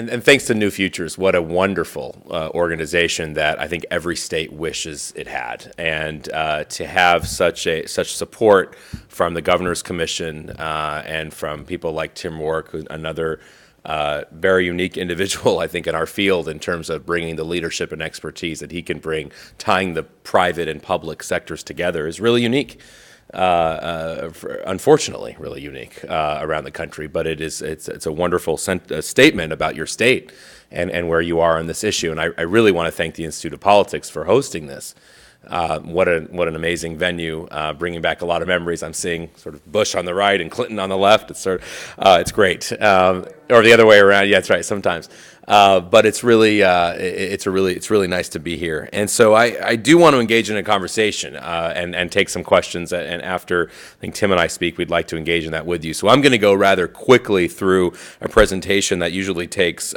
and thanks to New Futures, what a wonderful organization that I think every state wishes it had. And to have such support from the Governor's Commission and from people like Tym Rourke, another very unique individual, I think, in our field in terms of bringing the leadership and expertise that he can bring, tying the private and public sectors together, is really unique. Unfortunately, really unique around the country, but it's a wonderful statement about your state and where you are on this issue. And I really want to thank the Institute of Politics for hosting this. What an amazing venue, bringing back a lot of memories. I'm seeing sort of Bush on the right and Clinton on the left. It's it's great, or the other way around. Yeah, that's right. Sometimes, but it's really nice to be here. And so I do want to engage in a conversation and take some questions. And after I think Tim and I speak, we'd like to engage in that with you. So I'm going to go rather quickly through a presentation that usually takes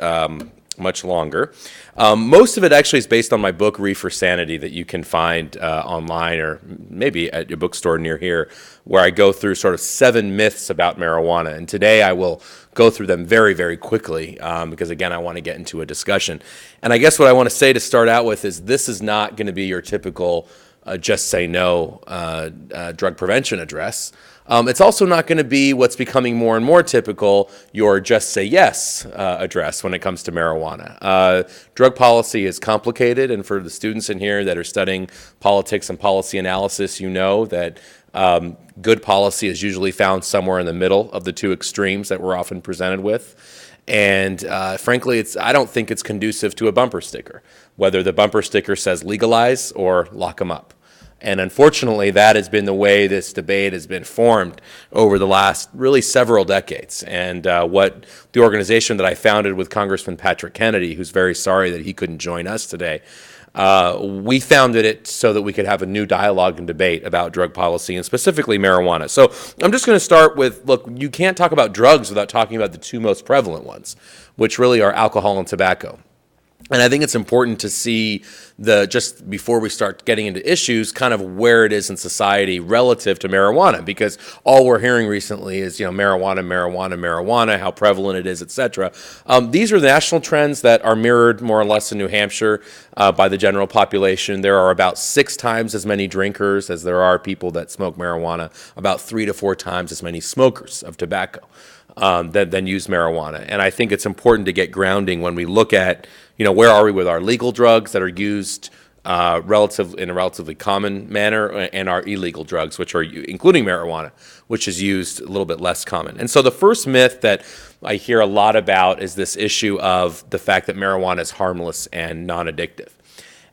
much longer. Most of it actually is based on my book, Reefer Sanity, that you can find online or maybe at your bookstore near here, where I go through sort of 7 myths about marijuana. And today I will go through them very, very quickly because, again, I want to get into a discussion. And I guess what I want to say to start out with is this is not going to be your typical just say no drug prevention address. It's also not going to be what's becoming more and more typical, your just say yes address when it comes to marijuana. Drug policy is complicated, and for the students in here that are studying politics and policy analysis, you know that good policy is usually found somewhere in the middle of the two extremes that we're often presented with. And frankly, I don't think it's conducive to a bumper sticker, whether the bumper sticker says legalize or lock them up. And unfortunately, that has been the way this debate has been formed over the last really several decades. And what the organization that I founded with Congressman Patrick Kennedy, who's very sorry that he couldn't join us today, we founded it so that we could have a new dialogue and debate about drug policy and specifically marijuana. So I'm just going to start with, look, you can't talk about drugs without talking about the two most prevalent ones, which really are alcohol and tobacco. And I think it's important to see just before we start getting into issues, kind of where it is in society relative to marijuana, because all we're hearing recently is, marijuana, how prevalent it is, et cetera. These are the national trends that are mirrored more or less in New Hampshire by the general population. There are about 6 times as many drinkers as there are people that smoke marijuana, about 3 to 4 times as many smokers of tobacco than use marijuana. And I think it's important to get grounding when we look at, where are we with our legal drugs that are used in a relatively common manner, and our illegal drugs, which are including marijuana, which is used a little bit less common. And so the first myth that I hear a lot about is this issue of the fact that marijuana is harmless and non-addictive.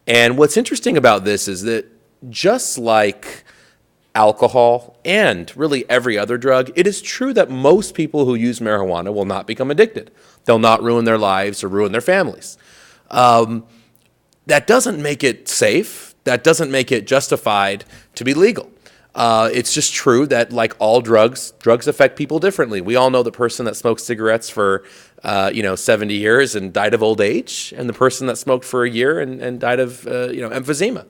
And what's interesting about this is that just like alcohol and really every other drug, it is true that most people who use marijuana will not become addicted. They'll not ruin their lives or ruin their families. That doesn't make it safe. That doesn't make it justified to be legal. It's just true that, like all drugs affect people differently. We all know the person that smoked cigarettes for 70 years and died of old age, and the person that smoked for a year and died of emphysema.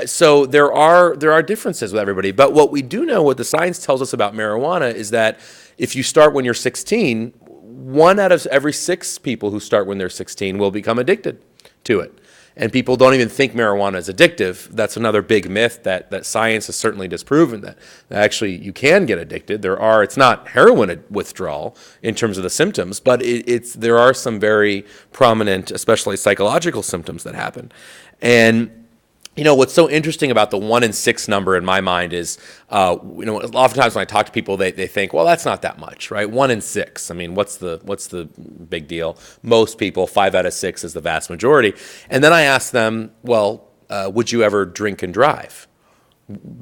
So there are differences with everybody. But what we do know, what the science tells us about marijuana, is that if you start when you're 16, 1 out of every 6 people who start when they're 16 will become addicted to it. And people don't even think marijuana is addictive. That's another big myth that science has certainly disproven, that actually you can get addicted. It's not heroin withdrawal in terms of the symptoms, but there are some very prominent, especially psychological symptoms that happen. And what's so interesting about the 1 in 6 number in my mind is, oftentimes when I talk to people, they think, well, that's not that much, right? 1 in 6. I mean, what's the big deal? Most people, 5 out of 6 is the vast majority. And then I ask them, well, would you ever drink and drive?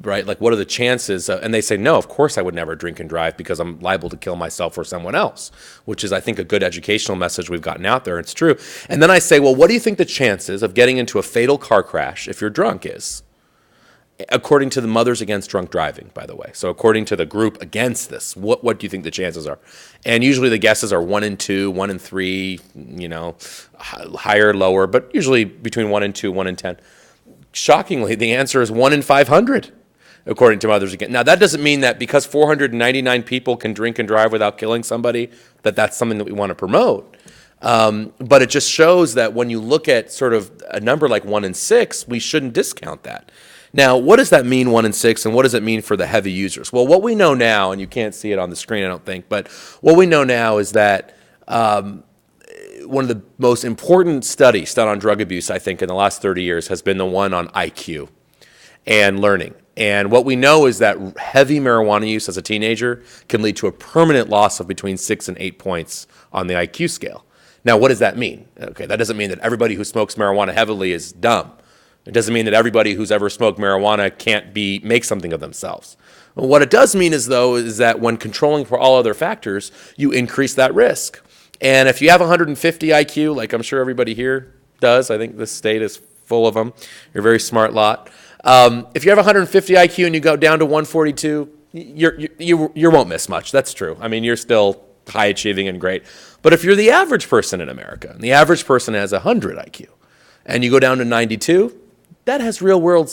Right? Like, what are the chances? And they say, no, of course I would never drink and drive because I'm liable to kill myself or someone else, which is, I think, a good educational message we've gotten out there. It's true. And then I say, well, what do you think the chances of getting into a fatal car crash if you're drunk is? According to the Mothers Against Drunk Driving, by the way. So according to the group against this, what do you think the chances are? And usually the guesses are 1 in 2, 1 in 3, higher, lower, but usually between 1 in 2, 1 in 10. Shockingly, the answer is 1 in 500, according to Mothers Against. Now, that doesn't mean that because 499 people can drink and drive without killing somebody, that's something that we want to promote. But it just shows that when you look at sort of a number like 1 in 6, we shouldn't discount that. Now, what does that mean, 1 in 6, and what does it mean for the heavy users? Well, what we know now, and you can't see it on the screen, I don't think, but what we know now is that one of the most important studies done on drug abuse, I think, in the last 30 years has been the one on IQ and learning. And what we know is that heavy marijuana use as a teenager can lead to a permanent loss of between 6 and 8 points on the IQ scale. Now, what does that mean? Okay, that doesn't mean that everybody who smokes marijuana heavily is dumb. It doesn't mean that everybody who's ever smoked marijuana can't make something of themselves. What it does mean is that when controlling for all other factors, you increase that risk. And if you have 150 IQ, like I'm sure everybody here does, I think this state is full of them. You're a very smart lot. If you have 150 IQ and you go down to 142, you won't miss much. That's true. I mean, you're still high achieving and great. But if you're the average person in America, and the average person has 100 IQ, and you go down to 92, that has real world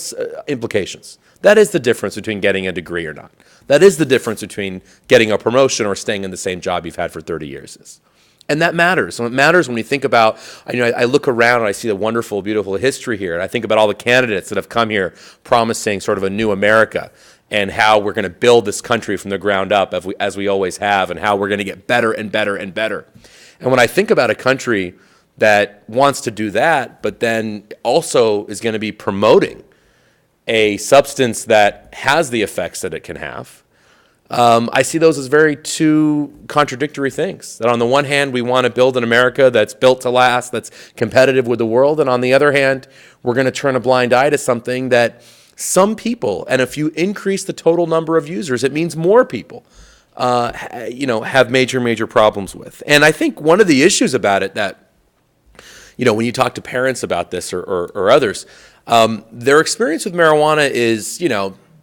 implications. That is the difference between getting a degree or not. That is the difference between getting a promotion or staying in the same job you've had for 30 years. And that matters. And it matters when you think about, I look around and I see the wonderful, beautiful history here. And I think about all the candidates that have come here promising sort of a new America and how we're going to build this country from the ground up as we always have, and how we're going to get better and better and better. And when I think about a country that wants to do that, but then also is going to be promoting a substance that has the effects that it can have, I see those as very two contradictory things. That on the one hand, we want to build an America that's built to last, that's competitive with the world, and on the other hand, we're going to turn a blind eye to something that some people, and if you increase the total number of users, it means more people, have major problems with. And I think one of the issues about it that, when you talk to parents about this or others, their experience with marijuana is,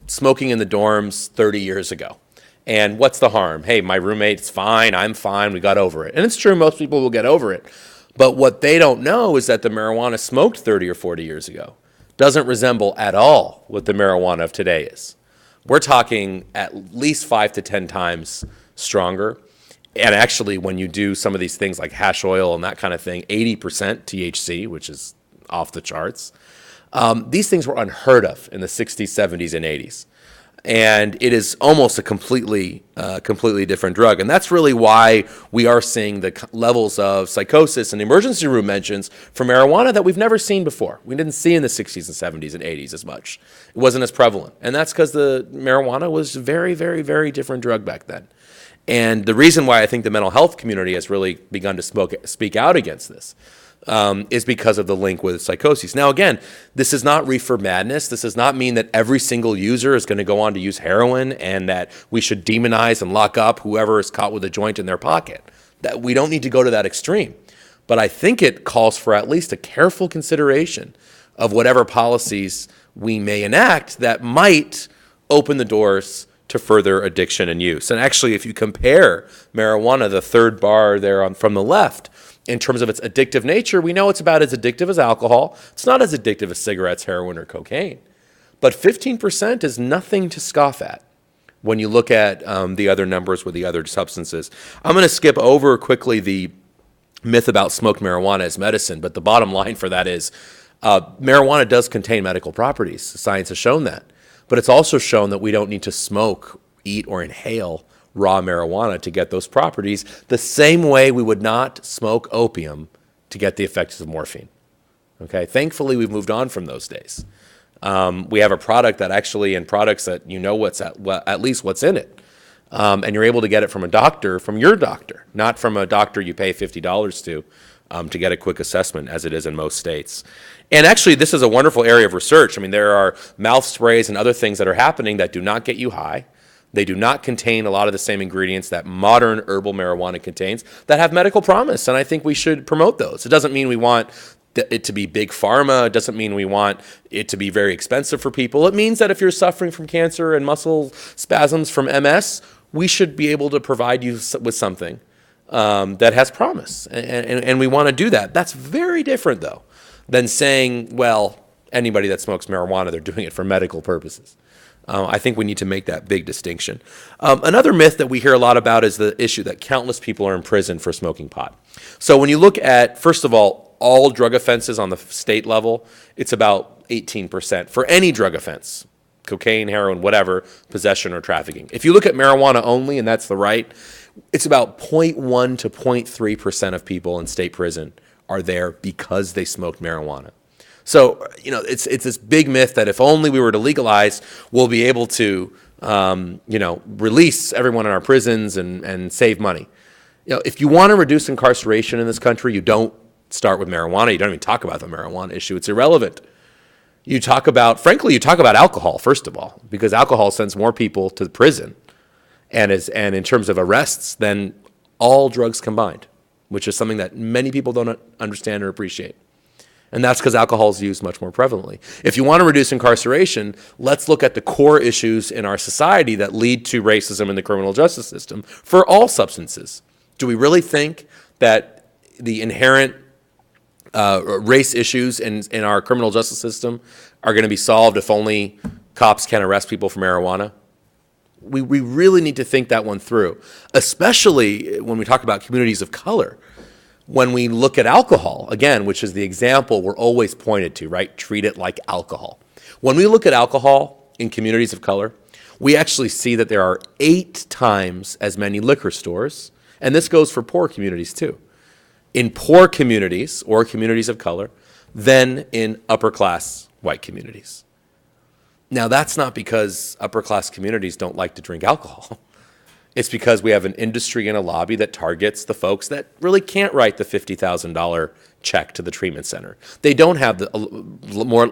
smoking in the dorms 30 years ago. And what's the harm? Hey, my roommate's fine, I'm fine, we got over it. And it's true, most people will get over it. But what they don't know is that the marijuana smoked 30 or 40 years ago doesn't resemble at all what the marijuana of today is. We're talking at least 5 to 10 times stronger. And actually, when you do some of these things like hash oil and that kind of thing, 80% THC, which is off the charts. These things were unheard of in the 60s, 70s, and 80s. And it is almost a completely different drug. And that's really why we are seeing the levels of psychosis and emergency room mentions for marijuana that we've never seen before. We didn't see in the 60s and 70s and 80s as much. It wasn't as prevalent. And that's because the marijuana was a very, very, very different drug back then. And the reason why I think the mental health community has really begun to speak out against this is because of the link with psychoses. Now, again, this is not reefer madness. This does not mean that every single user is going to go on to use heroin and that we should demonize and lock up whoever is caught with a joint in their pocket. That we don't need to go to that extreme. But I think it calls for at least a careful consideration of whatever policies we may enact that might open the doors to further addiction and use. And actually, if you compare marijuana, the third bar there from the left, in terms of its addictive nature, we know it's about as addictive as alcohol. It's not as addictive as cigarettes, heroin, or cocaine. But 15% is nothing to scoff at when you look at the other numbers with the other substances. I'm going to skip over quickly the myth about smoked marijuana as medicine, but the bottom line for that is marijuana does contain medical properties. Science has shown that. But it's also shown that we don't need to smoke, eat, or inhale raw marijuana to get those properties, the same way we would not smoke opium to get the effects of morphine. Okay, thankfully we've moved on from those days. We have a product that actually, in products that what's at least what's in it, and you're able to get it from a doctor, from your doctor, not from a doctor you pay $50 to get a quick assessment, as it is in most states. And actually, this is a wonderful area of research. I mean, there are mouth sprays and other things that are happening that do not get you high. They do not contain a lot of the same ingredients that modern herbal marijuana contains that have medical promise, and I think we should promote those. It doesn't mean we want it to be big pharma. It doesn't mean we want it to be very expensive for people. It means that if you're suffering from cancer and muscle spasms from MS, we should be able to provide you with something that has promise, and we want to do that. That's very different, though, than saying, well, anybody that smokes marijuana, they're doing it for medical purposes. I think we need to make that big distinction. Another myth that we hear a lot about is the issue that countless people are in prison for smoking pot. So when you look at, first of all drug offenses on the state level, it's about 18% for any drug offense, cocaine, heroin, whatever, possession or trafficking. If you look at marijuana only, and that's the right, it's about 0.1 to 0.3% of people in state prison are there because they smoked marijuana. So, it's this big myth that if only we were to legalize, we'll be able to, release everyone in our prisons and save money. If you want to reduce incarceration in this country, you don't start with marijuana. You don't even talk about the marijuana issue. It's irrelevant. You talk about alcohol, first of all, because alcohol sends more people to prison and in terms of arrests than all drugs combined, which is something that many people don't understand or appreciate. And that's because alcohol is used much more prevalently. If you want to reduce incarceration, let's look at the core issues in our society that lead to racism in the criminal justice system for all substances. Do we really think that the inherent race issues in our criminal justice system are going to be solved if only cops can arrest people for marijuana? We really need to think that one through, especially when we talk about communities of color. When we look at alcohol, again, which is the example we're always pointed to, right? Treat it like alcohol. When we look at alcohol in communities of color, we actually see that there are 8 times as many liquor stores, and this goes for poor communities too, in poor communities or communities of color than in upper-class white communities. Now, that's not because upper-class communities don't like to drink alcohol. It's because we have an industry and a lobby that targets the folks that really can't write the $50,000 check to the treatment center. They don't have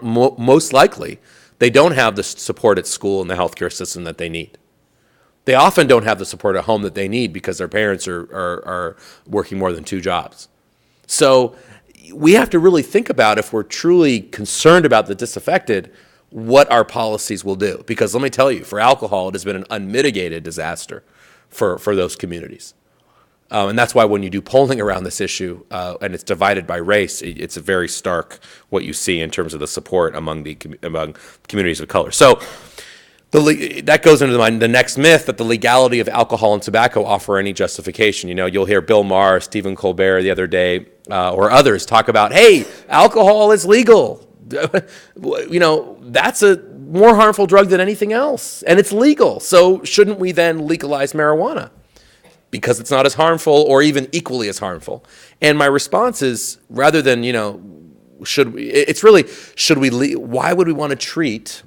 most likely, they don't have the support at school and the healthcare system that they need. They often don't have the support at home that they need because their parents are working more than 2 jobs. So we have to really think about, if we're truly concerned about the disaffected, what our policies will do. Because let me tell you, for alcohol, it has been an unmitigated disaster for those communities. And that's why when you do polling around this issue, and it's divided by race, it's a very stark what you see in terms of the support among communities of color. So that goes into the next myth, that the legality of alcohol and tobacco offer any justification. You'll hear Bill Maher, Stephen Colbert the other day, or others talk about, hey, alcohol is legal. That's a more harmful drug than anything else, and it's legal. So shouldn't we then legalize marijuana? Because it's not as harmful or even equally as harmful. And my response is, rather than, why would we want to treat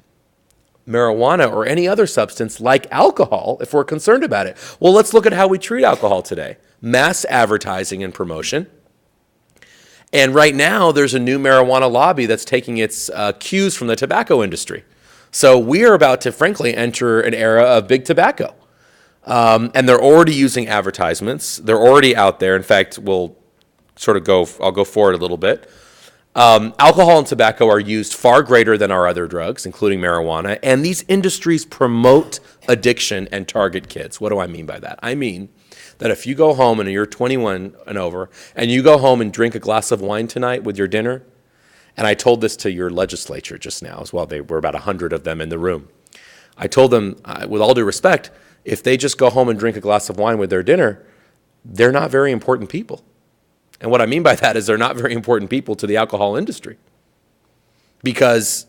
marijuana or any other substance like alcohol if we're concerned about it? Well, let's look at how we treat alcohol today. Mass advertising and promotion. And right now, there's a new marijuana lobby that's taking its cues from the tobacco industry. So we are about to, frankly, enter an era of big tobacco. And they're already using advertisements. They're already out there. In fact, I'll go forward a little bit. Alcohol and tobacco are used far greater than our other drugs, including marijuana. And these industries promote addiction and target kids. What do I mean by that? I mean that if you go home and you're 21 and over, and you go home and drink a glass of wine tonight with your dinner, and I told this to your legislature just now as well, there were about 100 of them in the room. I told them, with all due respect, if they just go home and drink a glass of wine with their dinner, they're not very important people. And what I mean by that is they're not very important people to the alcohol industry. Because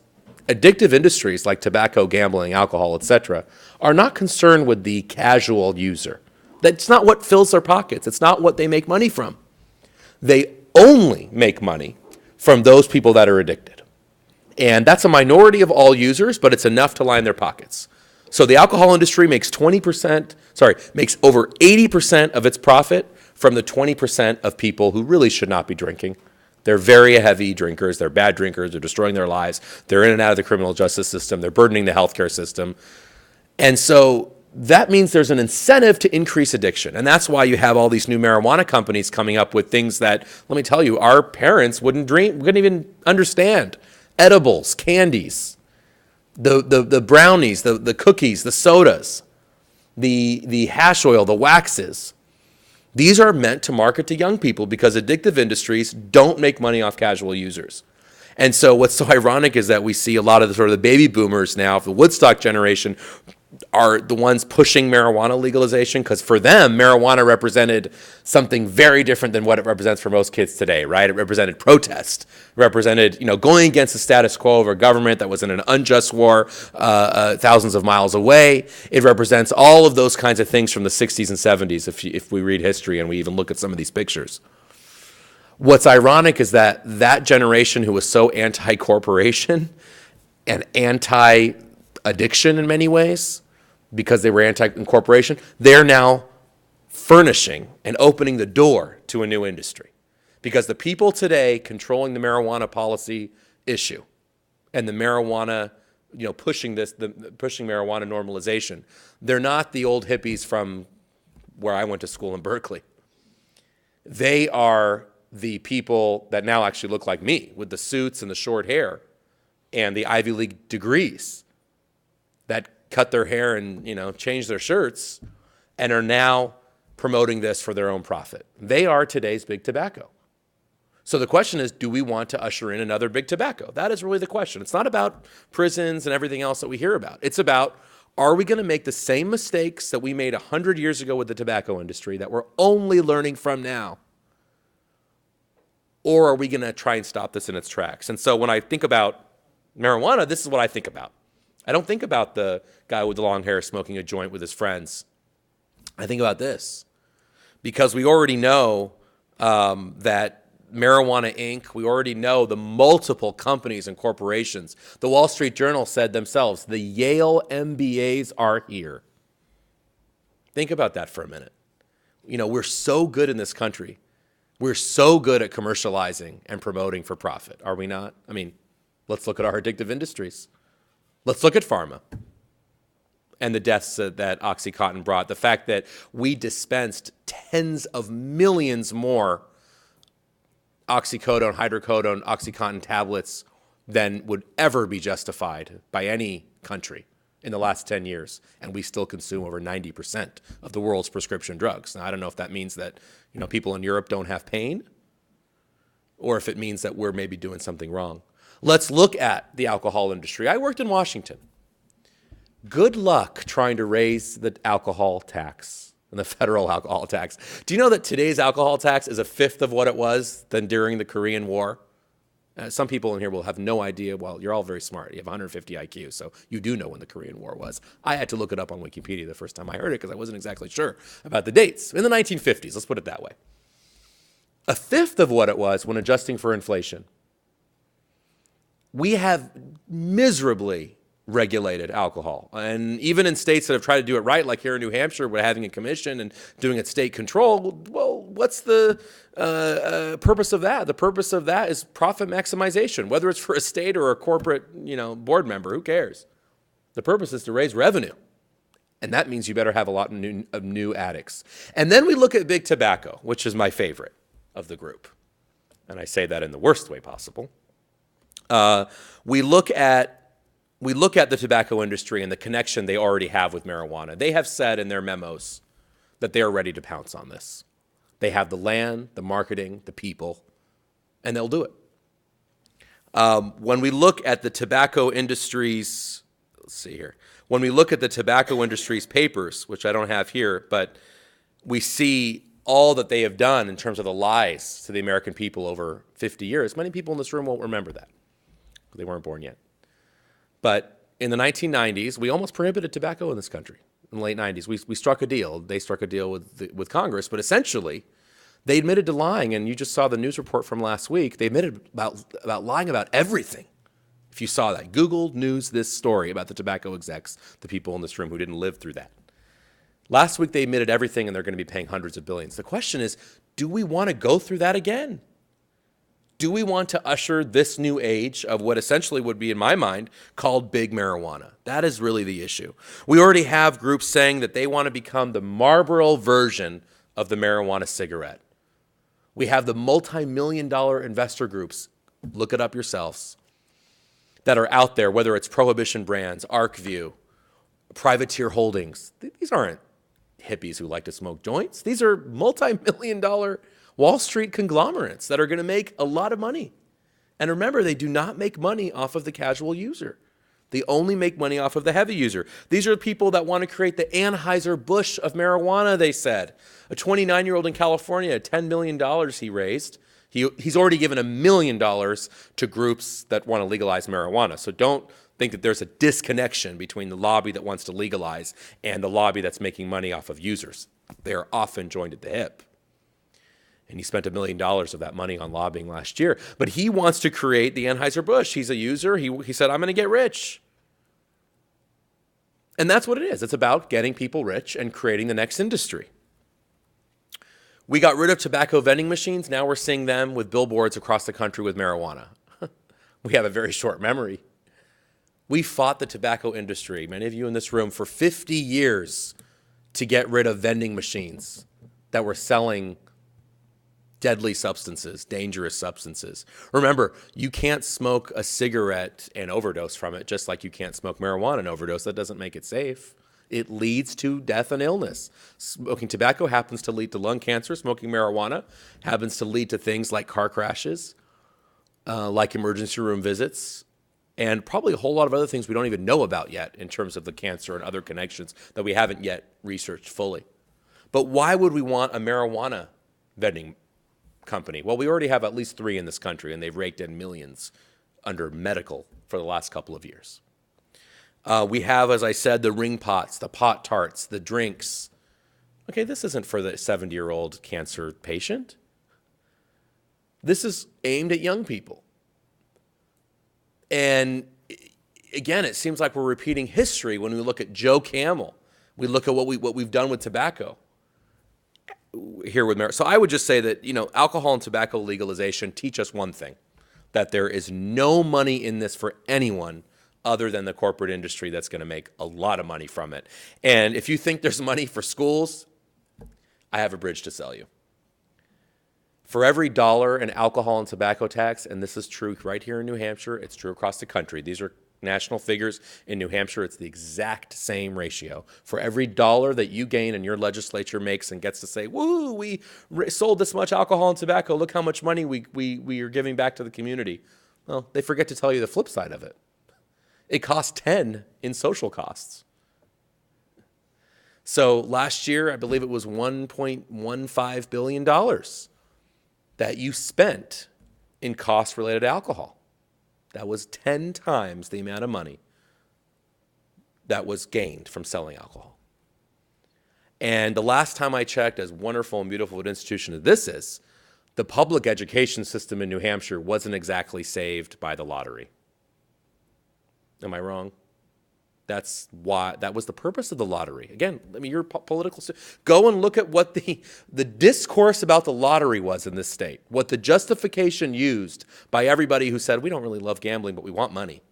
addictive industries like tobacco, gambling, alcohol, etc., are not concerned with the casual user. That's not what fills their pockets. It's not what they make money from. They only make money from those people that are addicted. And that's a minority of all users, but it's enough to line their pockets. So the alcohol industry makes over 80% of its profit from the 20% of people who really should not be drinking. They're very heavy drinkers. They're bad drinkers. They're destroying their lives. They're in and out of the criminal justice system. They're burdening the healthcare system. And so that means there's an incentive to increase addiction. And that's why you have all these new marijuana companies coming up with things that, let me tell you, our parents wouldn't even understand. Edibles, candies, the brownies, the cookies, the sodas, the hash oil, the waxes. These are meant to market to young people because addictive industries don't make money off casual users. And so what's so ironic is that we see a lot of the sort of the baby boomers now, the Woodstock generation, are the ones pushing marijuana legalization, because for them, marijuana represented something very different than what it represents for most kids today, right? It represented protest, represented, going against the status quo of a government that was in an unjust war thousands of miles away. It represents all of those kinds of things from the 60s and 70s, if we read history and we even look at some of these pictures. What's ironic is that that generation who was so anti-corporation and anti-addiction in many ways, because they were anti-incorporation, they're now furnishing and opening the door to a new industry. Because the people today controlling the marijuana policy issue and the marijuana, pushing marijuana normalization, they're not the old hippies from where I went to school in Berkeley. They are the people that now actually look like me, with the suits and the short hair and the Ivy League degrees, that cut their hair and, change their shirts and are now promoting this for their own profit. They are today's big tobacco. So the question is, do we want to usher in another big tobacco? That is really the question. It's not about prisons and everything else that we hear about. It's about, are we going to make the same mistakes that we made 100 years ago with the tobacco industry that we're only learning from now? Or are we going to try and stop this in its tracks? And so when I think about marijuana, this is what I think about. I don't think about the guy with the long hair smoking a joint with his friends. I think about this, because we already know that Marijuana Inc., we already know the multiple companies and corporations. The Wall Street Journal said themselves, the Yale MBAs are here. Think about that for a minute. We're so good in this country. We're so good at commercializing and promoting for profit, are we not? Let's look at our addictive industries. Let's look at pharma and the deaths that OxyContin brought. The fact that we dispensed tens of millions more oxycodone, hydrocodone, OxyContin tablets than would ever be justified by any country in the last 10 years. And we still consume over 90% of the world's prescription drugs. Now, I don't know if that means that, people in Europe don't have pain, or if it means that we're maybe doing something wrong. Let's look at the alcohol industry. I worked in Washington. Good luck trying to raise the alcohol tax and the federal alcohol tax. Do you know that today's alcohol tax is a fifth of what it was than during the Korean War? Some people in here will have no idea. Well, you're all very smart. You have 150 IQ, so you do know when the Korean War was. I had to look it up on Wikipedia the first time I heard it because I wasn't exactly sure about the dates. In the 1950s, let's put it that way. A fifth of what it was when adjusting for inflation. We have miserably regulated alcohol. And even in states that have tried to do it right, like here in New Hampshire, we're having a commission and doing it state control. Well, what's the purpose of that? The purpose of that is profit maximization, whether it's for a state or a corporate, board member, who cares? The purpose is to raise revenue. And that means you better have a lot of new addicts. And then we look at big tobacco, which is my favorite of the group. And I say that in the worst way possible. We look at the tobacco industry and the connection they already have with marijuana. They have said in their memos that they are ready to pounce on this. They have the land, the marketing, the people, and they'll do it. When we look at the tobacco industry's, when we look at the tobacco industry's papers, which I don't have here, but we see all that they have done in terms of the lies to the American people over 50 years. Many people in this room won't remember that. They weren't born yet. But in the 1990s, we almost prohibited tobacco in this country. In the late 90s, we struck a deal. They struck a deal with Congress, but essentially, they admitted to lying. And you just saw the news report from last week. They admitted about lying about everything. If you saw that, Google News this story about the tobacco execs, the people in this room who didn't live through that. Last week, they admitted everything, and they're going to be paying hundreds of billions. The question is, do we want to go through that again? Do we want to usher this new age of what essentially would be, in my mind, called big marijuana? That is really the issue. We already have groups saying that they want to become the Marlboro version of the marijuana cigarette. We have the multi-million-dollar investor groups, look it up yourselves, that are out there, whether it's Prohibition Brands, ArcView, Privateer Holdings. These aren't hippies who like to smoke joints. These are multi-million-dollar Wall Street conglomerates that are going to make a lot of money. And remember, they do not make money off of the casual user. They only make money off of the heavy user. These are people that want to create the Anheuser-Busch of marijuana, they said. A 29-year-old in California, $10 million he raised. He's already given $1 million to groups that want to legalize marijuana. So don't think that there's a disconnection between the lobby that wants to legalize and the lobby that's making money off of users. They are often joined at the hip. And he spent $1 million of that money on lobbying last year. But he wants to create the Anheuser-Busch. He's a user. He said, I'm going to get rich. And that's what it is. It's about getting people rich and creating the next industry. We got rid of tobacco vending machines. Now we're seeing them with billboards across the country with marijuana. We have a very short memory. We fought the tobacco industry, many of you in this room, for 50 years to get rid of vending machines that were selling deadly substances, dangerous substances. Remember, you can't smoke a cigarette and overdose from it, just like you can't smoke marijuana and overdose. That doesn't make it safe. It leads to death and illness. Smoking tobacco happens to lead to lung cancer. Smoking marijuana happens to lead to things like car crashes, like emergency room visits, and probably a whole lot of other things we don't even know about yet in terms of the cancer and other connections that we haven't yet researched fully. But why would we want a marijuana vending company? Well, we already have at least 3 in this country, and they've raked in millions under medical for the last couple of years. We have, as I said, the ring pots, the pot tarts, the drinks. Okay, this isn't for the 70-year-old cancer patient. This is aimed at young people. And again, it seems like we're repeating history when we look at Joe Camel. We look at what we've done with tobacco here with marijuana. So I would just say that, alcohol and tobacco legalization teach us one thing, that there is no money in this for anyone other than the corporate industry that's going to make a lot of money from it. And if you think there's money for schools, I have a bridge to sell you. For every dollar in alcohol and tobacco tax, and this is true right here in New Hampshire, it's true across the country. These are national figures. In New Hampshire, it's the exact same ratio. For every dollar that you gain and your legislature makes and gets to say, woo, we sold this much alcohol and tobacco, look how much money we are giving back to the community. Well, they forget to tell you the flip side of it. It costs 10 in social costs. So last year, I believe it was $1.15 billion that you spent in costs related to alcohol. That was 10 times the amount of money that was gained from selling alcohol. And the last time I checked, as wonderful and beautiful an institution as this is, the public education system in New Hampshire wasn't exactly saved by the lottery. Am I wrong? That's why, that was the purpose of the lottery. Again, you're political. Go and look at what the discourse about the lottery was in this state, what the justification used by everybody who said, we don't really love gambling, but we want money.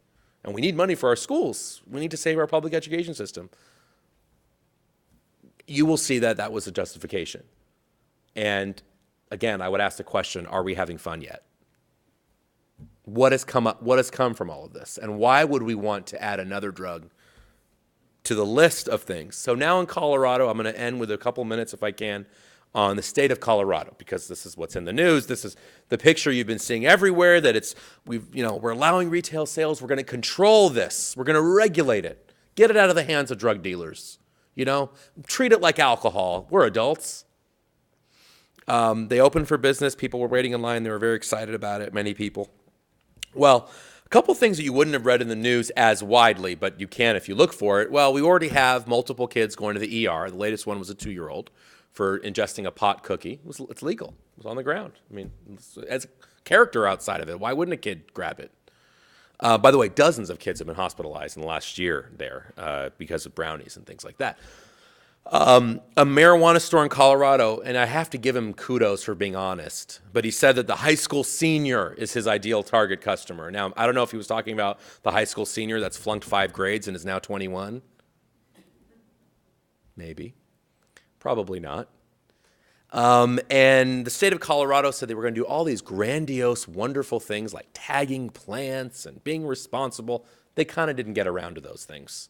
And we need money for our schools. We need to save our public education system. You will see that that was the justification. And again, I would ask the question, are we having fun yet? What has come from all of this? And why would we want to add another drug to the list of things? So now in Colorado, I'm going to end with a couple minutes, if I can, on the state of Colorado, because this is what's in the news. This is the picture you've been seeing everywhere, that we're allowing retail sales. We're going to control this. We're going to regulate it. Get it out of the hands of drug dealers. Treat it like alcohol. We're adults. They opened for business. People were waiting in line. They were very excited about it, many people. Well, a couple things that you wouldn't have read in the news as widely, but you can if you look for it. Well, we already have multiple kids going to the ER. The latest one was a 2-year-old for ingesting a pot cookie. It's legal. It was on the ground. I mean, as a character outside of it, why wouldn't a kid grab it? By the way, dozens of kids have been hospitalized in the last year there because of brownies and things like that. A marijuana store in Colorado, and I have to give him kudos for being honest, but he said that the high school senior is his ideal target customer. Now, I don't know if he was talking about the high school senior that's flunked 5 grades and is now 21. Maybe. Probably not. And the state of Colorado said they were going to do all these grandiose, wonderful things like tagging plants and being responsible. They kind of didn't get around to those things.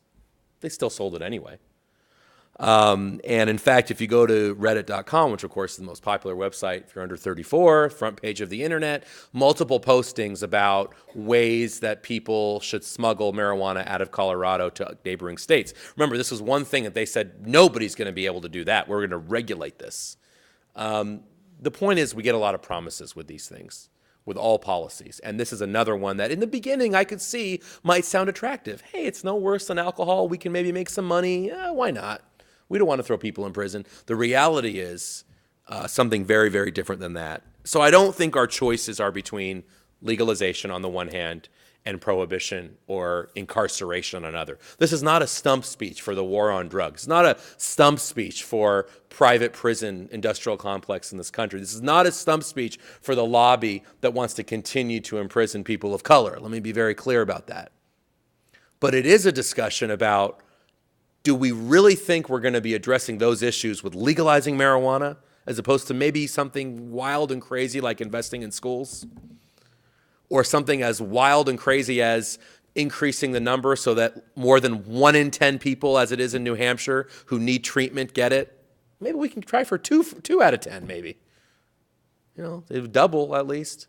They still sold it anyway. And in fact, if you go to reddit.com, which of course is the most popular website if you're under 34, front page of the internet, multiple postings about ways that people should smuggle marijuana out of Colorado to neighboring states. Remember, this was one thing that they said, nobody's going to be able to do that. We're going to regulate this. The point is we get a lot of promises with these things, with all policies. And this is another one that in the beginning I could see might sound attractive. Hey, it's no worse than alcohol. We can maybe make some money. Why not? We don't want to throw people in prison. The reality is something very, very different than that. So I don't think our choices are between legalization on the one hand and prohibition or incarceration on another. This is not a stump speech for the war on drugs. It's not a stump speech for private prison industrial complex in this country. This is not a stump speech for the lobby that wants to continue to imprison people of color. Let me be very clear about that. But it is a discussion about, do we really think we're going to be addressing those issues with legalizing marijuana as opposed to maybe something wild and crazy like investing in schools? Or something as wild and crazy as increasing the number so that more than 1 in 10 people, as it is in New Hampshire, who need treatment get it? Maybe we can try for two out of 10, maybe. You know, it would double at least.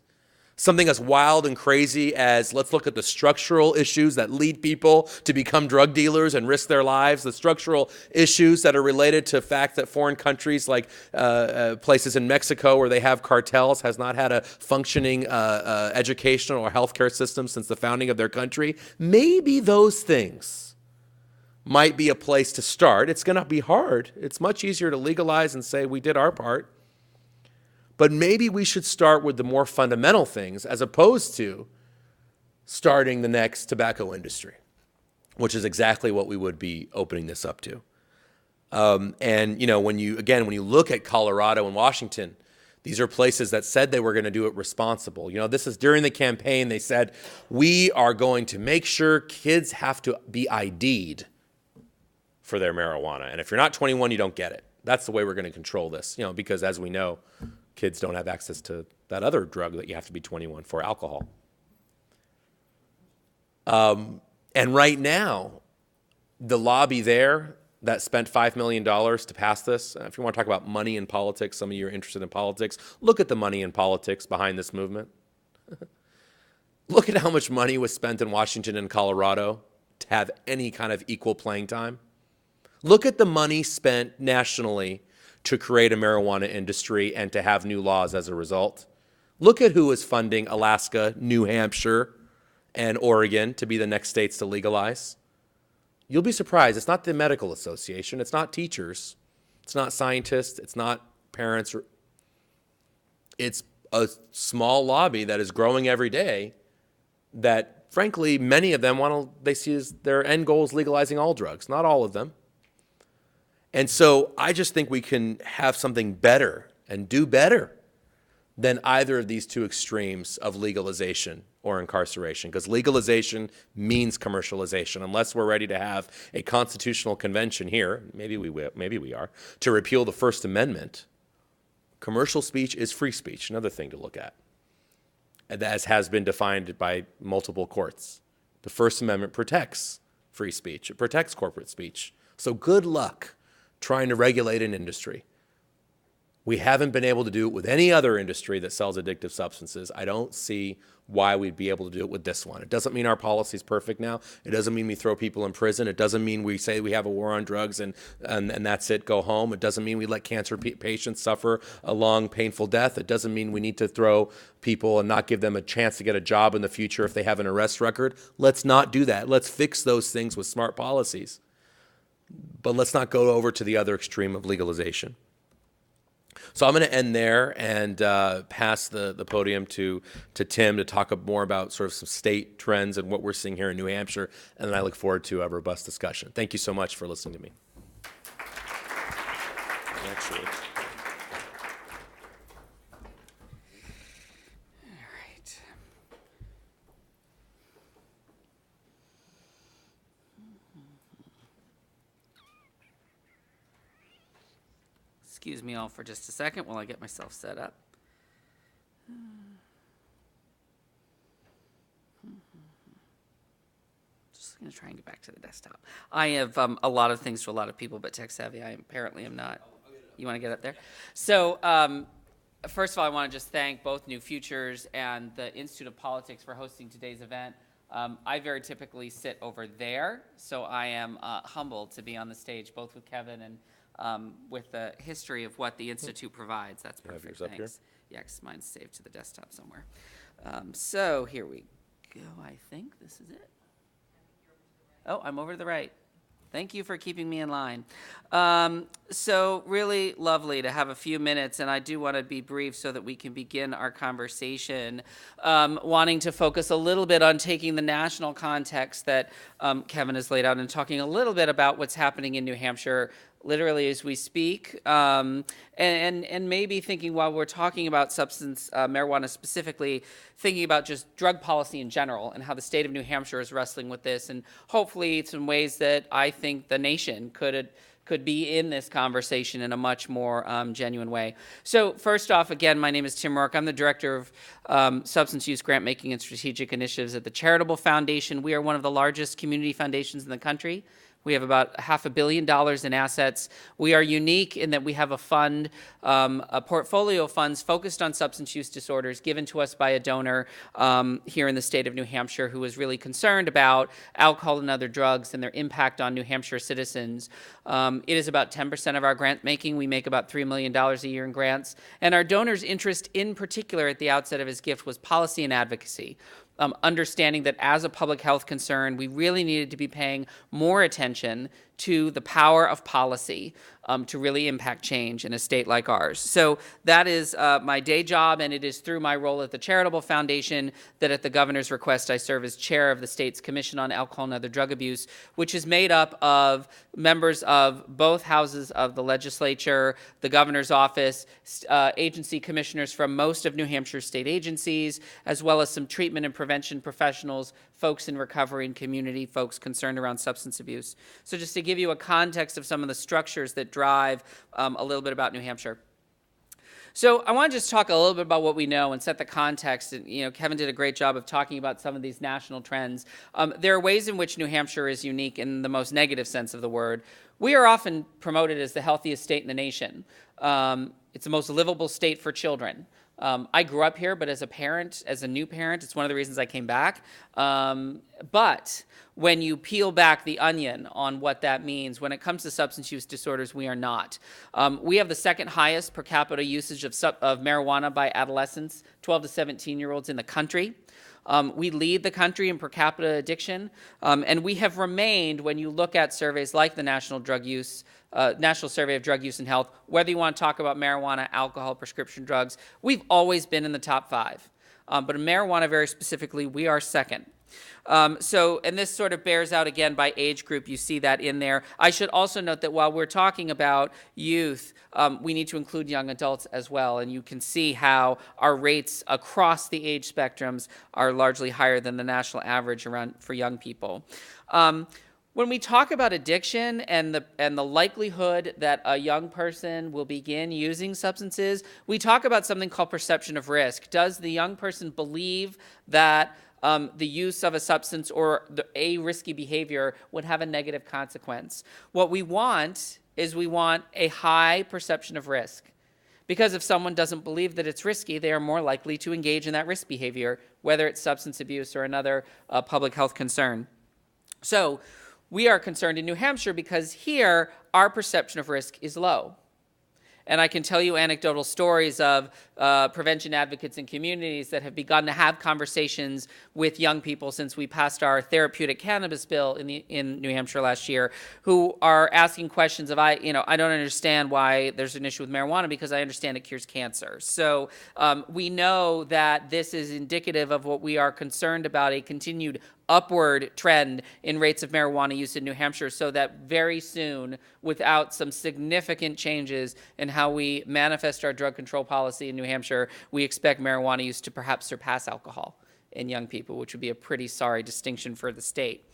Something as wild and crazy as let's look at the structural issues that lead people to become drug dealers and risk their lives, the structural issues that are related to the fact that foreign countries like places in Mexico where they have cartels has not had a functioning educational or healthcare system since the founding of their country. Maybe those things might be a place to start. It's going to be hard. It's much easier to legalize and say we did our part. But maybe we should start with the more fundamental things as opposed to starting the next tobacco industry, which is exactly what we would be opening this up to. And, you know, when you look at Colorado and Washington, these are places that said they were going to do it responsible. You know, this is during the campaign, they said, we are going to make sure kids have to be ID'd for their marijuana. And if you're not 21, you don't get it. That's the way we're going to control this, you know, because as we know, kids don't have access to that other drug that you have to be 21 for, alcohol. And right now, the lobby there that spent $5 million to pass this, if you want to talk about money in politics, some of you are interested in politics, look at the money in politics behind this movement. Look at how much money was spent in Washington and Colorado to have any kind of equal playing time. Look at the money spent nationally to create a marijuana industry and to have new laws as a result. Look at who is funding Alaska, New Hampshire, and Oregon to be the next states to legalize. You'll be surprised. It's not the medical association. It's not teachers. It's not scientists. It's not parents. It's a small lobby that is growing every day that, frankly, many of them they see as their end goal is legalizing all drugs, not all of them. And so I just think we can have something better and do better than either of these two extremes of legalization or incarceration, because legalization means commercialization. Unless we're ready to have a constitutional convention here, maybe we are, to repeal the First Amendment, commercial speech is free speech, another thing to look at, as has been defined by multiple courts. The First Amendment protects free speech. It protects corporate speech. So good luck trying to regulate an industry. We haven't been able to do it with any other industry that sells addictive substances. I don't see why we'd be able to do it with this one. It doesn't mean our policy is perfect now. It doesn't mean we throw people in prison. It doesn't mean we say we have a war on drugs and that's it, go home. It doesn't mean we let cancer patients suffer a long, painful death. It doesn't mean we need to throw people and not give them a chance to get a job in the future if they have an arrest record. Let's not do that. Let's fix those things with smart policies. But let's not go over to the other extreme of legalization. So I'm going to end there and pass the podium to Tim to talk more about sort of some state trends and what we're seeing here in New Hampshire. And then I look forward to a robust discussion. Thank you so much for listening to me. Actually. Excuse me all for just a second while I get myself set up. Just I'm going to try and get back to the desktop. I have a lot of things for a lot of people, but tech savvy I apparently am not. You want to get up there? So first of all, I want to just thank both New Futures and the Institute of Politics for hosting today's event. I very typically sit over there, so I am humbled to be on the stage, both with Kevin and with the history of what the Institute provides. That's perfect, yours up here? thanks. Yeah, 'cause mine's saved to the desktop somewhere. So here we go. I think this is it. Oh, I'm over to the right. Thank you for keeping me in line. So really lovely to have a few minutes, and I do want to be brief so that we can begin our conversation, wanting to focus a little bit on taking the national context that Kevin has laid out and talking a little bit about what's happening in New Hampshire literally as we speak, and maybe thinking while we're talking about marijuana specifically, thinking about just drug policy in general and how the state of New Hampshire is wrestling with this, and hopefully some ways that I think the nation could be in this conversation in a much more genuine way. So first off, again, my name is Tym Rourke. I'm the Director of Substance Use Grant Making and Strategic Initiatives at the Charitable Foundation. We are one of the largest community foundations in the country. We have about $500 million in assets. We are unique in that we have a fund, a portfolio of funds focused on substance use disorders given to us by a donor here in the state of New Hampshire who was really concerned about alcohol and other drugs and their impact on New Hampshire citizens. It is about 10% of our grant making. We make about $3 million a year in grants. And our donor's interest in particular at the outset of his gift was policy and advocacy. Understanding that as a public health concern, we really needed to be paying more attention to the power of policy to really impact change in a state like ours. So that is my day job, and it is through my role at the Charitable Foundation that at the governor's request I serve as chair of the state's Commission on Alcohol and Other Drug Abuse, which is made up of members of both houses of the legislature, the governor's office, agency commissioners from most of New Hampshire state agencies, as well as some treatment and prevention professionals, folks in recovery and community, folks concerned around substance abuse. So just to give you a context of some of the structures that drive a little bit about New Hampshire. So I want to just talk a little bit about what we know and set the context. And, Kevin did a great job of talking about some of these national trends. There are ways in which New Hampshire is unique in the most negative sense of the word. We are often promoted as the healthiest state in the nation. It's the most livable state for children. I grew up here, but as a new parent, it's one of the reasons I came back. But when you peel back the onion on what that means, when it comes to substance use disorders, we are not. We have the second highest per capita usage of marijuana by adolescents, 12 to 17-year-olds in the country. We lead the country in per capita addiction, and we have remained, when you look at surveys like the National Survey of Drug Use and Health, whether you want to talk about marijuana, alcohol, prescription drugs, we've always been in the top 5. But in marijuana very specifically, we are second. And this sort of bears out again by age group. You see that in there. I should also note that while we're talking about youth, we need to include young adults as well. And you can see how our rates across the age spectrums are largely higher than the national average for young people. When we talk about addiction and the likelihood that a young person will begin using substances, we talk about something called perception of risk. Does the young person believe that the use of a substance or a risky behavior would have a negative consequence? What we want is a high perception of risk. Because if someone doesn't believe that it's risky, they are more likely to engage in that risk behavior, whether it's substance abuse or another public health concern. So we are concerned in New Hampshire because here our perception of risk is low. And I can tell you anecdotal stories of prevention advocates in communities that have begun to have conversations with young people since we passed our therapeutic cannabis bill in New Hampshire last year, who are asking questions of, I don't understand why there's an issue with marijuana because I understand it cures cancer. So we know that this is indicative of what we are concerned about, a continued upward trend in rates of marijuana use in New Hampshire, so that very soon, without some significant changes in how we manifest our drug control policy in New Hampshire, we expect marijuana use to perhaps surpass alcohol in young people, which would be a pretty sorry distinction for the state.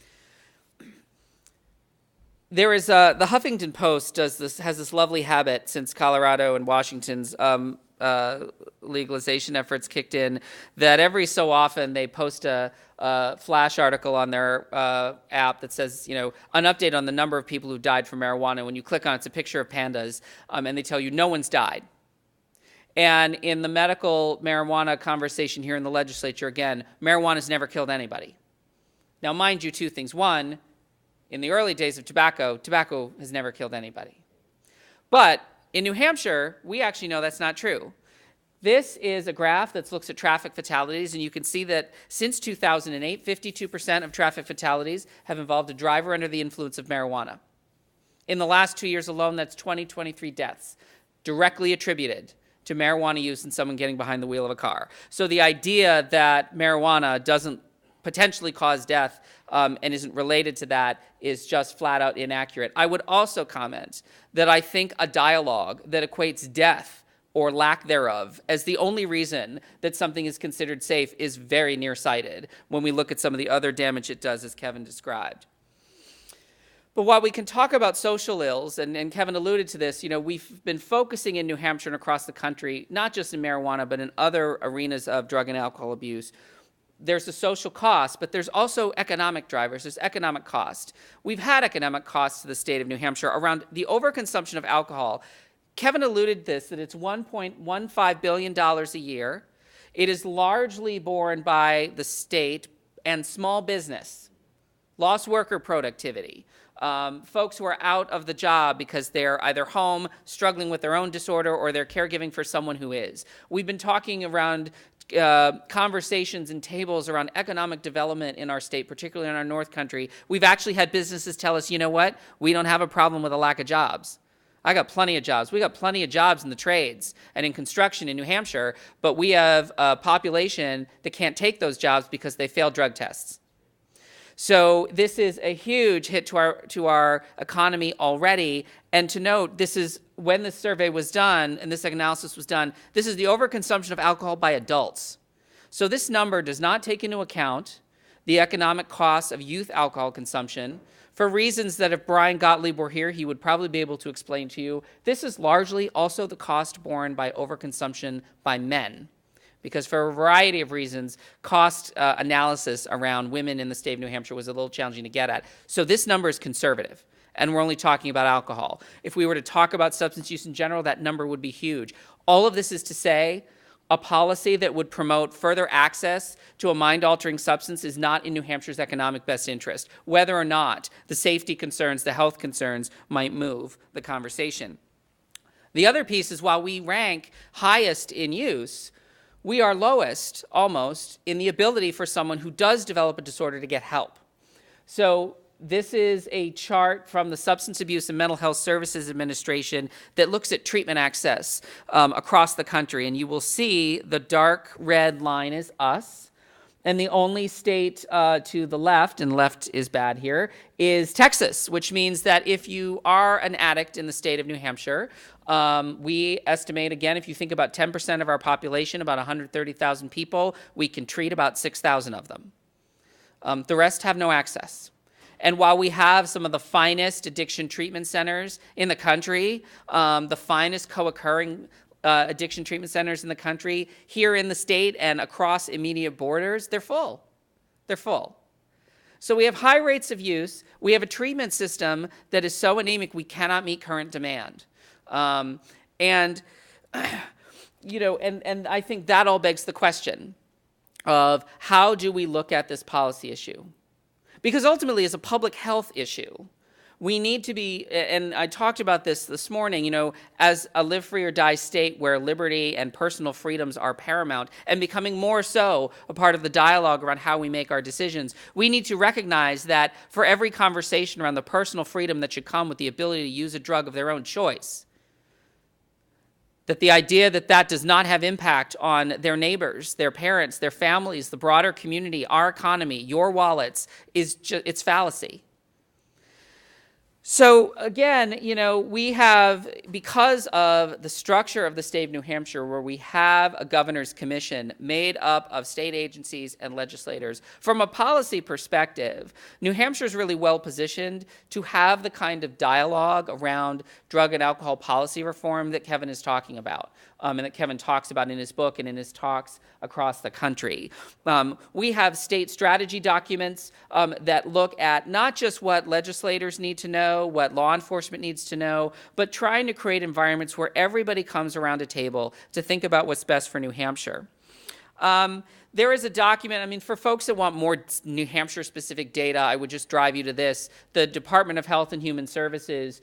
There is the Huffington Post has this lovely habit since Colorado and Washington's legalization efforts kicked in, that every so often they post a flash article on their app that says, an update on the number of people who died from marijuana. When you click on it, it's a picture of pandas, and they tell you no one's died. And in the medical marijuana conversation here in the legislature, again, marijuana's never killed anybody. Now, mind you, two things. One, in the early days of tobacco has never killed anybody. But in New Hampshire, we actually know that's not true. This is a graph that looks at traffic fatalities, and you can see that since 2008, 52% of traffic fatalities have involved a driver under the influence of marijuana. In the last 2 years alone, that's 23 deaths directly attributed to marijuana use and someone getting behind the wheel of a car. So the idea that marijuana doesn't potentially cause death and isn't related to that is just flat out inaccurate. I would also comment that I think a dialogue that equates death or lack thereof as the only reason that something is considered safe is very nearsighted when we look at some of the other damage it does, as Kevin described. But while we can talk about social ills, and Kevin alluded to this, we've been focusing in New Hampshire and across the country, not just in marijuana, but in other arenas of drug and alcohol abuse. There's the social cost, but there's also economic drivers. There's economic cost. We've had economic costs to the state of New Hampshire around the overconsumption of alcohol. Kevin alluded to this, that it's $1.15 billion a year. It is largely borne by the state and small business, lost worker productivity, folks who are out of the job because they're either home struggling with their own disorder or they're caregiving for someone who is. We've been talking around conversations and tables around economic development in our state, particularly in our North Country. We've actually had businesses tell us, you know what, we don't have a problem with a lack of jobs. I got plenty of jobs. We got plenty of jobs in the trades and in construction in New Hampshire, but we have a population that can't take those jobs because they failed drug tests. So this is a huge hit to our economy already. And to note, this is when this survey was done and this analysis was done, this is the overconsumption of alcohol by adults. So this number does not take into account the economic costs of youth alcohol consumption for reasons that if Brian Gottlieb were here, he would probably be able to explain to you. This is largely also the cost borne by overconsumption by men. Because for a variety of reasons, cost analysis around women in the state of New Hampshire was a little challenging to get at. So this number is conservative, and we're only talking about alcohol. If we were to talk about substance use in general, that number would be huge. All of this is to say a policy that would promote further access to a mind-altering substance is not in New Hampshire's economic best interest, whether or not the safety concerns, the health concerns might move the conversation. The other piece is while we rank highest in use, we are lowest, almost, in the ability for someone who does develop a disorder to get help. So this is a chart from the Substance Abuse and Mental Health Services Administration that looks at treatment access across the country. And you will see the dark red line is us. And the only state to the left, and left is bad here, is Texas, which means that if you are an addict in the state of New Hampshire, we estimate, again, if you think about 10% of our population, about 130,000 people, we can treat about 6,000 of them. The rest have no access. And while we have some of the finest addiction treatment centers in the country, the finest co-occurring addiction treatment centers in the country, here in the state and across immediate borders, they're full. They're full. So we have high rates of use. We have a treatment system that is so anemic we cannot meet current demand. And I think that all begs the question of how do we look at this policy issue? Because ultimately, it's a public health issue. We need to be, and I talked about this morning, as a live free or die state where liberty and personal freedoms are paramount and becoming more so a part of the dialogue around how we make our decisions, we need to recognize that for every conversation around the personal freedom that should come with the ability to use a drug of their own choice, that the idea that that does not have impact on their neighbors, their parents, their families, the broader community, our economy, your wallets, it's fallacy. So again, we have, because of the structure of the state of New Hampshire, where we have a governor's commission made up of state agencies and legislators, from a policy perspective, New Hampshire is really well positioned to have the kind of dialogue around drug and alcohol policy reform that Kevin is talking about, and that Kevin talks about in his book and in his talks across the country. We have state strategy documents that look at not just what legislators need to know, what law enforcement needs to know, but trying to create environments where everybody comes around a table to think about what's best for New Hampshire. There is a document, for folks that want more New Hampshire-specific data, I would just drive you to this. The Department of Health and Human Services,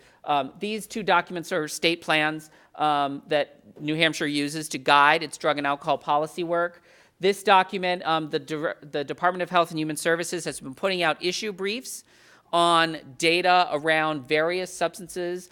these two documents are state plans that New Hampshire uses to guide its drug and alcohol policy work. This document, the Department of Health and Human Services has been putting out issue briefs on data around various substances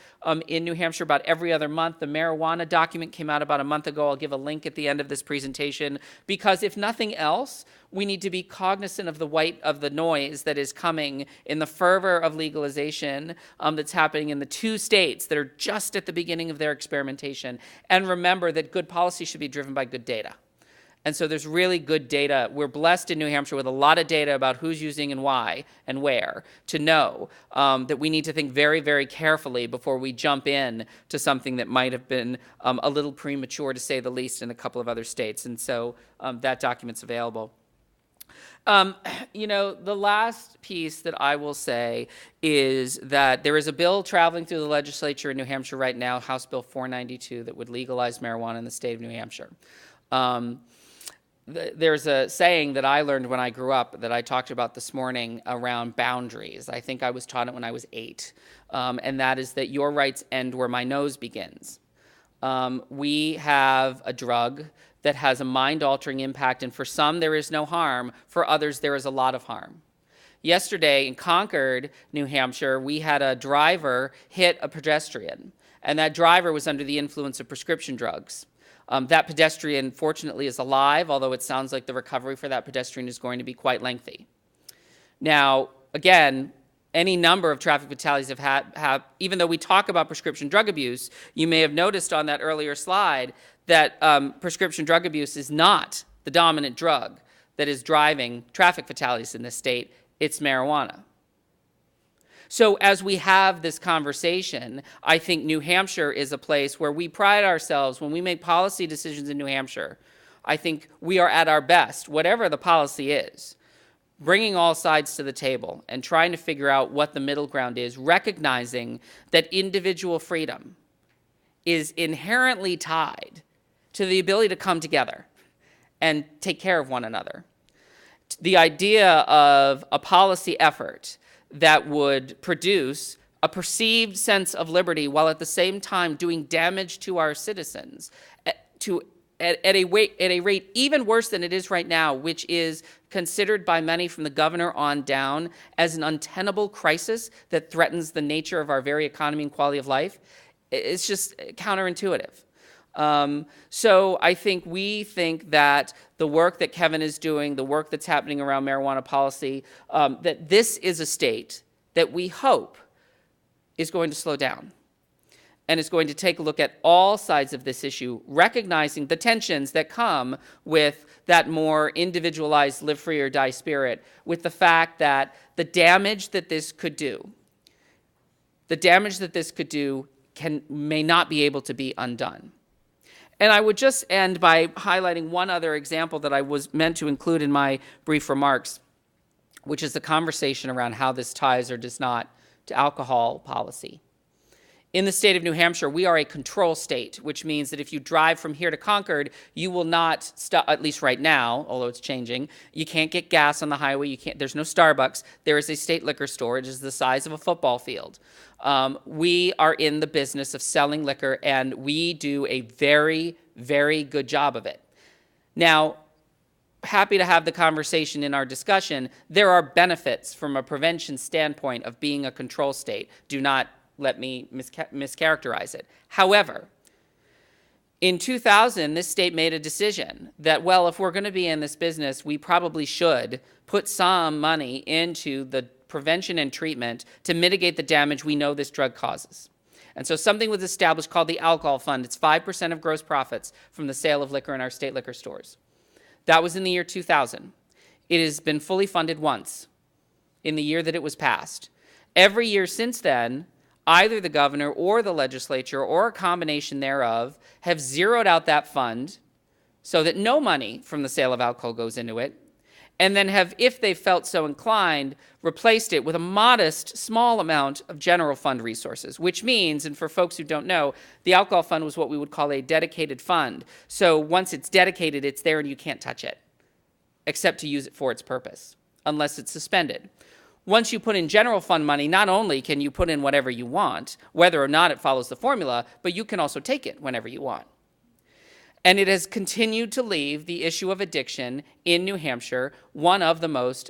in New Hampshire about every other month. The marijuana document came out about a month ago. I'll give a link at the end of this presentation, because if nothing else, we need to be cognizant of the noise that is coming in the fervor of legalization that's happening in the two states that are just at the beginning of their experimentation. And remember that good policy should be driven by good data. And so there's really good data. We're blessed in New Hampshire with a lot of data about who's using and why and where, to know that we need to think very, very carefully before we jump in to something that might have been a little premature, to say the least, in a couple of other states. And so that document's available. The last piece that I will say is that there is a bill traveling through the legislature in New Hampshire right now, House Bill 492, that would legalize marijuana in the state of New Hampshire. There's a saying that I learned when I grew up that I talked about this morning around boundaries. I think I was taught it when I was 8, and that is that your rights end where my nose begins. We have a drug that has a mind-altering impact, and for some there is no harm. For others, there is a lot of harm. Yesterday in Concord, New Hampshire, we had a driver hit a pedestrian, and that driver was under the influence of prescription drugs. That pedestrian, fortunately, is alive, although it sounds like the recovery for that pedestrian is going to be quite lengthy. Now, again, any number of traffic fatalities have even though we talk about prescription drug abuse, you may have noticed on that earlier slide that prescription drug abuse is not the dominant drug that is driving traffic fatalities in this state. It's marijuana. So as we have this conversation, I think New Hampshire is a place where we pride ourselves when we make policy decisions in New Hampshire. I think we are at our best, whatever the policy is, bringing all sides to the table and trying to figure out what the middle ground is, recognizing that individual freedom is inherently tied to the ability to come together and take care of one another. The idea of a policy effort that would produce a perceived sense of liberty while at the same time doing damage to our citizens at a rate even worse than it is right now, which is considered by many from the governor on down as an untenable crisis that threatens the nature of our very economy and quality of life. It's just counterintuitive. So I think we think that the work that Kevin is doing, the work that's happening around marijuana policy, that this is a state that we hope is going to slow down and is going to take a look at all sides of this issue, recognizing the tensions that come with that more individualized live free or die spirit, with the fact that the damage that this could do may not be able to be undone. And I would just end by highlighting one other example that I was meant to include in my brief remarks, which is the conversation around how this ties or does not to alcohol policy. In the state of New Hampshire, we are a control state, which means that if you drive from here to Concord, you will not stop, at least right now, although it's changing. You can't get gas on the highway. There's no Starbucks. There is a state liquor store. It is the size of a football field. We are in the business of selling liquor, and we do a very, very good job of it. Now, happy to have the conversation in our discussion. There are benefits from a prevention standpoint of being a control state. Do not let me mischaracterize it. However, in 2000, this state made a decision that, well, if we're going to be in this business, we probably should put some money into the prevention and treatment to mitigate the damage we know this drug causes. And so something was established called the Alcohol Fund. It's 5% of gross profits from the sale of liquor in our state liquor stores. That was in the year 2000. It has been fully funded once, in the year that it was passed. Every year since then, either the governor or the legislature or a combination thereof have zeroed out that fund so that no money from the sale of alcohol goes into it, and then have, if they felt so inclined, replaced it with a modest, small amount of general fund resources, which means, and for folks who don't know, the alcohol fund was what we would call a dedicated fund. So once it's dedicated, it's there and you can't touch it, except to use it for its purpose, unless it's suspended. Once you put in general fund money, not only can you put in whatever you want, whether or not it follows the formula, but you can also take it whenever you want. And it has continued to leave the issue of addiction in New Hampshire one of the most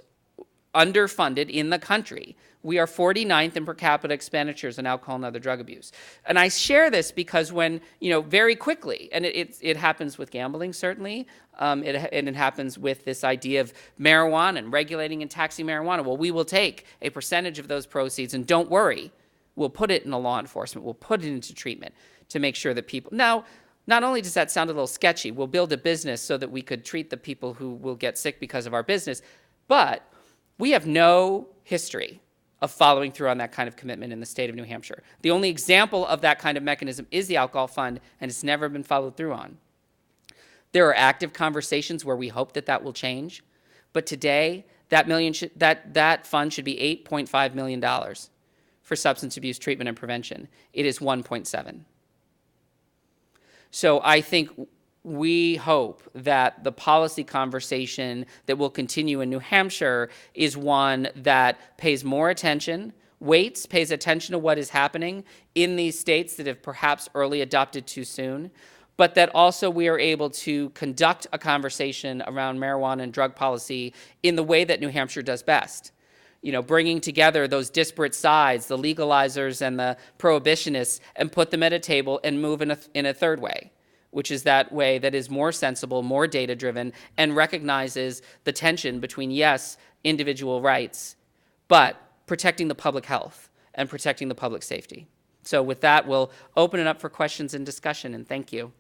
underfunded in the country. We are 49th in per capita expenditures on alcohol and other drug abuse. And I share this because when, very quickly, and it happens with gambling, certainly, and it happens with this idea of marijuana and regulating and taxing marijuana. Well, we will take a percentage of those proceeds, and don't worry, we'll put it in the law enforcement, we'll put it into treatment to make sure that people... Now, not only does that sound a little sketchy, we'll build a business so that we could treat the people who will get sick because of our business, but we have no history of following through on that kind of commitment in the state of New Hampshire. The only example of that kind of mechanism is the alcohol fund, and it's never been followed through on. There are active conversations where we hope that that will change, but today that fund should be $8.5 million for substance abuse treatment and prevention. It is 1.7. So I think we hope that the policy conversation that will continue in New Hampshire is one that pays more attention, pays attention to what is happening in these states that have perhaps early adopted too soon, but that also we are able to conduct a conversation around marijuana and drug policy in the way that New Hampshire does best. Bringing together those disparate sides, the legalizers and the prohibitionists, and put them at a table and move in a third way, which is that way that is more sensible, more data-driven, and recognizes the tension between, yes, individual rights, but protecting the public health and protecting the public safety. So with that, we'll open it up for questions and discussion, and thank you.